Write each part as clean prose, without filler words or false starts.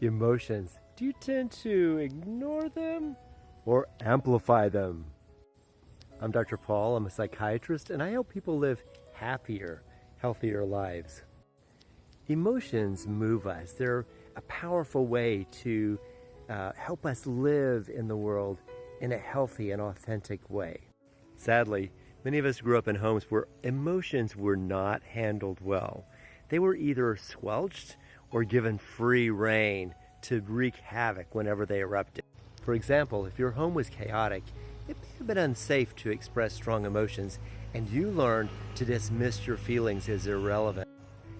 Emotions. Do you tend to ignore them or amplify them? I'm Dr. Paul. I'm a psychiatrist, and I help people live happier, healthier lives. Emotions move us. They're a powerful way to help us live in the world in a healthy and authentic way. Sadly, many of us grew up in homes where emotions were not handled well. They were either squelched or given free rein to wreak havoc whenever they erupted. For example, if your home was chaotic, it may have been unsafe to express strong emotions, and you learned to dismiss your feelings as irrelevant.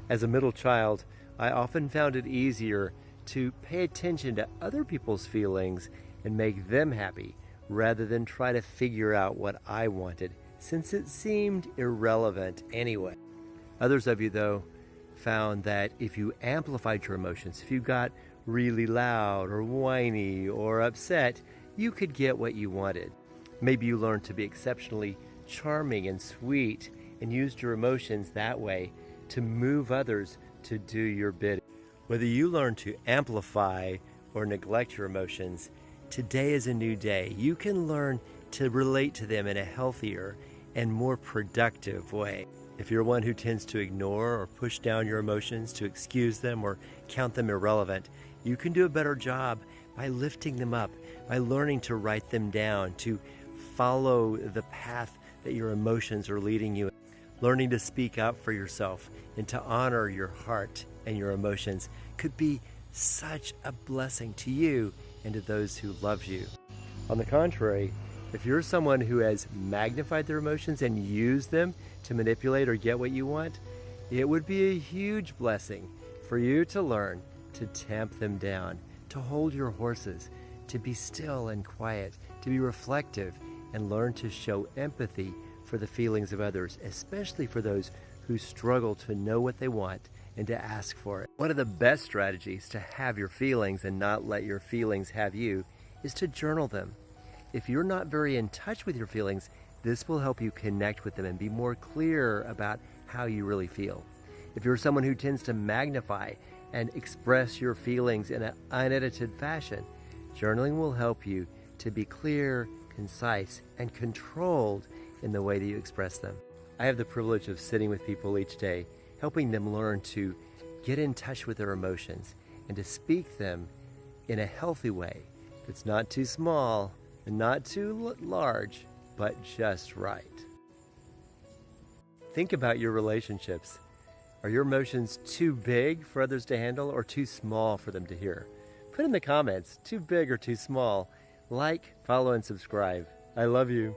As a middle child, I often found it easier to pay attention to other people's feelings and make them happy, rather than try to figure out what I wanted, since it seemed irrelevant anyway. Others of you, though, found that if you amplified your emotions, if you got really loud or whiny or upset, you could get what you wanted. Maybe you learned to be exceptionally charming and sweet and used your emotions that way to move others to do your bidding. Whether you learn to amplify or neglect your emotions, today is a new day. You can learn to relate to them in a healthier and more productive way. If you're one who tends to ignore or push down your emotions, to excuse them or count them irrelevant, you can do a better job by lifting them up, by learning to write them down, to follow the path that your emotions are leading you. Learning to speak up for yourself and to honor your heart and your emotions could be such a blessing to you and to those who love you. On the contrary, if you're someone who has magnified their emotions and used them to manipulate or get what you want, it would be a huge blessing for you to learn to tamp them down, to hold your horses, to be still and quiet, to be reflective, and learn to show empathy for the feelings of others, especially for those who struggle to know what they want and to ask for it. One of the best strategies to have your feelings and not let your feelings have you is to journal them. If you're not very in touch with your feelings, this will help you connect with them and be more clear about how you really feel. If you're someone who tends to magnify and express your feelings in an unedited fashion, journaling will help you to be clear, concise, and controlled in the way that you express them. I have the privilege of sitting with people each day, helping them learn to get in touch with their emotions and to speak them in a healthy way that's not too small and not too large, but just right. Think about your relationships. Are your emotions too big for others to handle or too small for them to hear? Put in the comments, too big or too small. Like, follow, and subscribe. I love you.